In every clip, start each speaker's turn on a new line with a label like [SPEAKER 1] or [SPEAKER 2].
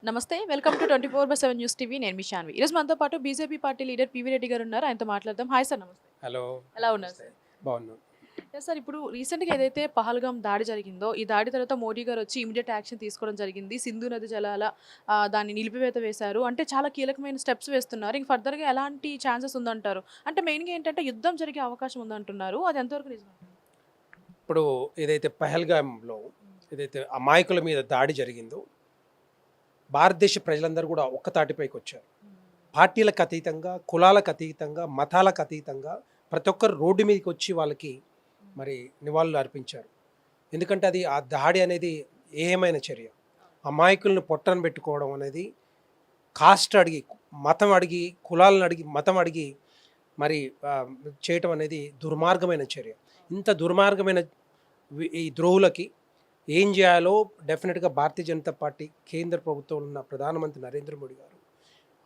[SPEAKER 1] నమస్తే welcome to 24/7 news TV. నేను మీ శాన్వి. ఈరోజు మనతో పాటు BJP party leader PV Reddy గారు ఉన్నారు. ఆయనతో మాట్లాడదాం. హాయ్ సార్, నమస్తే.
[SPEAKER 2] హలో,
[SPEAKER 1] ఎలా ఉన్నారు సార్?
[SPEAKER 2] బాగున్నాను.
[SPEAKER 1] సార్, ఇప్పుడు రీసెంట్గా ఏదైతే పహల్గాం దాడి జరిగిందో, ఈ దాడి తర్వాత మోడీ గారు వచ్చి ఇమీడియట్ యాక్షన్ తీసుకోవడం జరిగింది. సింధు నది జలాల దాన్ని నిలిపివేత వేశారు. అంటే చాలా కీలకమైన స్టెప్స్ వేస్తున్నారు. ఇంక ఫర్దర్గా ఎలాంటి ఛాన్సెస్ ఉందంటారు? అంటే మెయిన్గా ఏంటంటే యుద్ధం జరిగే అవకాశం ఉందంటున్నారు. అది ఎంతవరకు నిజం?
[SPEAKER 2] ఇప్పుడు ఏదైతే పహల్గాంలో ఏదైతే అమాయకుల మీద దాడి జరిగిందో, భారతదేశ ప్రజలందరూ కూడా ఒక్కతాటిపైకి వచ్చారు. పార్టీలకు అతీతంగా, కులాలకు అతీతంగా, మతాలకు అతీతంగా ప్రతి ఒక్కరు రోడ్డు మీదకి వచ్చి వాళ్ళకి మరి నివాళులు అర్పించారు. ఎందుకంటే అది ఆ దాడి అనేది ఏమైన చర్య. అమాయకులను పొట్టను పెట్టుకోవడం అనేది కాస్ట్ అడిగి, మతం అడిగి, కులాలను అడిగి, మతం అడిగి మరి చేయటం అనేది దుర్మార్గమైన చర్య. ఇంత దుర్మార్గమైన ఈ ద్రోహులకి ఏం చేయాలో డెఫినెట్గా భారతీయ జనతా పార్టీ కేంద్ర ప్రభుత్వంలో ఉన్న ప్రధానమంత్రి నరేంద్ర మోడీ గారు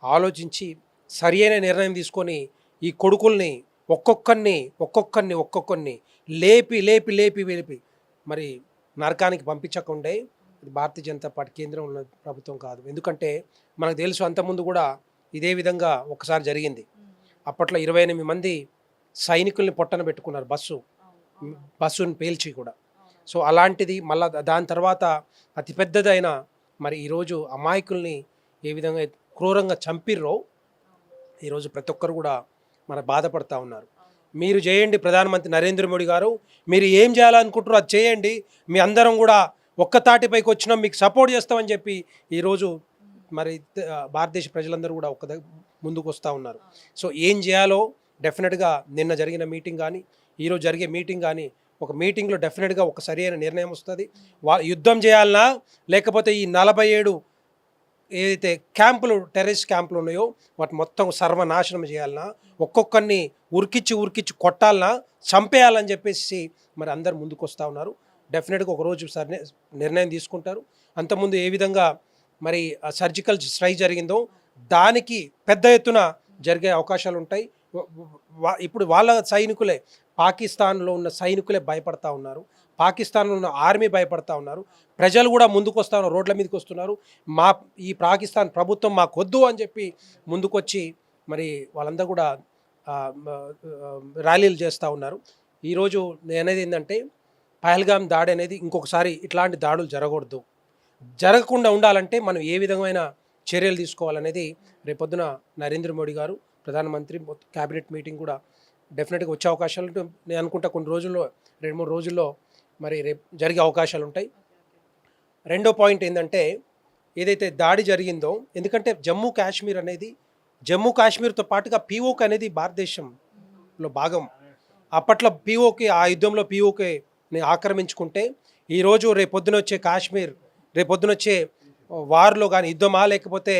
[SPEAKER 2] ఆలోచించి సరియైన నిర్ణయం తీసుకొని ఈ కొడుకుల్ని ఒక్కొక్కరిని లేపి లేపి లేపి లేపి మరి నరకానికి పంపించకుండే ఇది భారతీయ జనతా పార్టీ కేంద్రంలో ఉన్న ప్రభుత్వం కాదు. ఎందుకంటే మనకు తెలుసు, అంతకుముందు కూడా ఇదే విధంగా ఒకసారి జరిగింది. అప్పట్లో 28 మంది సైనికుల్ని పొట్టన పెట్టుకున్నారు బస్సుని పేల్చి కూడా. సో అలాంటిది మళ్ళా దాని తర్వాత అతిపెద్దదైన మరి ఈరోజు అమాయకుల్ని ఏ విధంగా క్రూరంగా చంపిర్రో ఈరోజు ప్రతి ఒక్కరు కూడా మన బాధపడతా ఉన్నారు. మీరు చేయండి ప్రధానమంత్రి నరేంద్ర మోడీ గారు, మీరు ఏం చేయాలనుకుంటారో అది చేయండి, మీ అందరం కూడా ఒక్కతాటిపైకి వచ్చినాం, మీకు సపోర్ట్ చేస్తామని చెప్పి ఈరోజు మరి భారతదేశ ప్రజలందరూ కూడా ముందుకు వస్తూ ఉన్నారు. సో ఏం చేయాలో డెఫినెట్గా నిన్న జరిగిన మీటింగ్ కానీ ఈరోజు జరిగే మీటింగ్ కానీ ఒక మీటింగ్లో డెఫినెట్గా ఒక సరైన నిర్ణయం వస్తుంది. యుద్ధం చేయాలన్నా లేకపోతే ఈ 47 ఏదైతే క్యాంపులు, టెర్రరిస్ట్ క్యాంపులు ఉన్నాయో వాటి మొత్తం సర్వనాశనం చేయాలన్నా, ఒక్కొక్కరిని ఉరికిచ్చి కొట్టాలన్నా, చంపేయాలని చెప్పేసి మరి అందరు ముందుకు వస్తూ ఉన్నారు. డెఫినెట్గా ఒకరోజు నిర్ణయం తీసుకుంటారు. అంతకుముందు ఏ విధంగా మరి సర్జికల్ స్ట్రైక్ జరిగిందో దానికి పెద్ద ఎత్తున జరిగే అవకాశాలు ఉంటాయి. ఇప్పుడు వాళ్ళ సైనికులే, పాకిస్తాన్లో ఉన్న సైనికులే భయపడతా ఉన్నారు, పాకిస్తాన్లో ఉన్న ఆర్మీ భయపడతా ఉన్నారు, ప్రజలు కూడా ముందుకు వస్తూ ఉన్నారు, రోడ్ల మీదకి వస్తున్నారు. ఈ పాకిస్తాన్ ప్రభుత్వం మాకు వద్దు అని చెప్పి ముందుకొచ్చి మరి వాళ్ళందరూ కూడా ర్యాలీలు చేస్తూ ఉన్నారు. ఈరోజు నేనేది ఏంటంటే పహల్గాం దాడి అనేది ఇంకొకసారి ఇట్లాంటి దాడులు జరగకుండా ఉండాలంటే మనం ఏ విధమైన చర్యలు తీసుకోవాలనేది రేపొద్దున నరేంద్ర మోడీ గారు ప్రధానమంత్రి క్యాబినెట్ మీటింగ్ కూడా డెఫినెట్గా వచ్చే అవకాశాలు ఉంటాయి. నేను అనుకుంటా కొన్ని రోజుల్లో 2-3 రోజుల్లో మరి రేపు జరిగే అవకాశాలు ఉంటాయి. రెండో పాయింట్ ఏంటంటే ఏదైతే దాడి జరిగిందో, ఎందుకంటే జమ్మూ కాశ్మీర్తో పాటుగా పీఓకే అనేది భారతదేశంలో భాగం. అప్పట్లో పీఓకే, ఆ యుద్ధంలో పీఓకేని ఆక్రమించుకుంటే ఈరోజు రేపొద్దున వచ్చే వార్లో కానీ యుద్ధమా లేకపోతే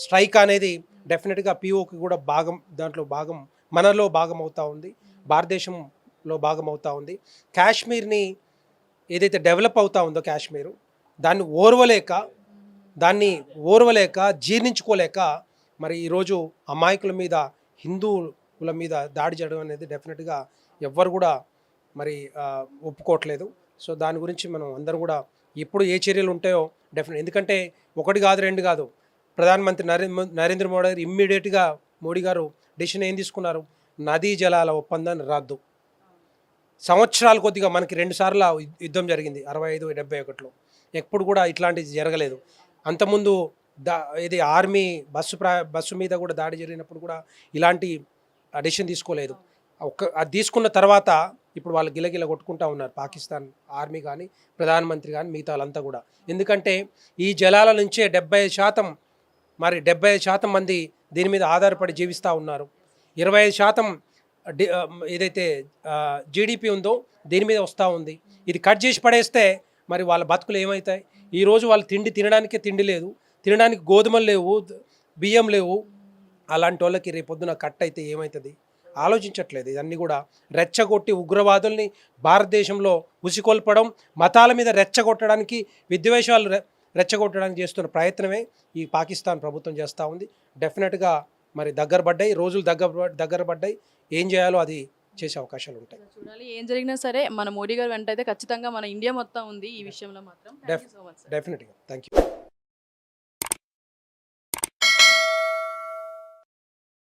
[SPEAKER 2] స్ట్రైక్ అనేది డెఫినెట్గా పీఓకి కూడా దాంట్లో భాగం, మనలో భాగం అవుతూ ఉంది, భారతదేశంలో భాగం అవుతూ ఉంది. కాశ్మీర్ని ఏదైతే డెవలప్ అవుతూ ఉందో కాశ్మీరు, దాన్ని ఓర్వలేక జీర్ణించుకోలేక మరి ఈరోజు అమాయకుల మీద, హిందువుల మీద దాడి చేయడం అనేది డెఫినెట్గా ఎవ్వరు కూడా మరి ఒప్పుకోవట్లేదు. సో దాని గురించి మనం అందరం కూడా ఎప్పుడు ఏ చర్యలు ఉంటాయో ఎందుకంటే 1 కాదు 2 కాదు, ప్రధానమంత్రి నరేంద్ర మోడీ గారు ఇమ్మీడియట్గా మోడీ గారు డెసిషన్ ఏం తీసుకున్నారు, నదీ జలాల ఒప్పందాన్ని రద్దు. సంవత్సరాల కొద్దిగా మనకి 2 సార్లు యుద్ధం జరిగింది 65-71లో, ఎప్పుడు కూడా ఇట్లాంటిది జరగలేదు. అంతకుముందు ఇది ఆర్మీ బస్సు మీద కూడా దాడి జరిగినప్పుడు కూడా ఇలాంటి డెసిషన్ తీసుకోలేదు. అది తీసుకున్న తర్వాత ఇప్పుడు వాళ్ళు గిలగిల కొట్టుకుంటూ ఉన్నారు, పాకిస్తాన్ ఆర్మీ కానీ ప్రధానమంత్రి కానీ మిగతా వాళ్ళంతా కూడా. ఎందుకంటే ఈ జలాల నుంచే 75% మంది దీని మీద ఆధారపడి జీవిస్తూ ఉన్నారు. 25% ఏదైతే జీడిపి ఉందో దీని మీద వస్తూ ఉంది. ఇది కట్ చేసి పడేస్తే మరి వాళ్ళ బతుకులు ఏమవుతాయి? ఈరోజు వాళ్ళు తినడానికే తిండి లేదు, తినడానికి గోధుమలు లేవు, బియ్యం లేవు. అలాంటి వాళ్ళకి రేపొద్దున కట్ అయితే ఏమవుతుంది ఆలోచించట్లేదు. ఇవన్నీ కూడా రెచ్చగొట్టి ఉగ్రవాదుల్ని భారతదేశంలో ఉసికొల్పడం, మతాల మీద రెచ్చగొట్టడానికి, విద్వేషాలు రెచ్చగొట్టడానికి చేస్తున్న ప్రయత్నమే ఈ పాకిస్తాన్ ప్రభుత్వం చేస్తూ ఉంది. డెఫినెట్గా మరి రోజులు దగ్గర పడ్డాయి. ఏం చేయాలో అది చేసే అవకాశాలు ఉంటాయి.
[SPEAKER 1] చూడాలి, ఏం జరిగినా సరే మన మోడీ గారు వెంట అయితే ఖచ్చితంగా మన ఇండియా మొత్తం ఉంది ఈ విషయంలో మాత్రం.
[SPEAKER 2] డెఫినెట్గా థ్యాంక్ యూ.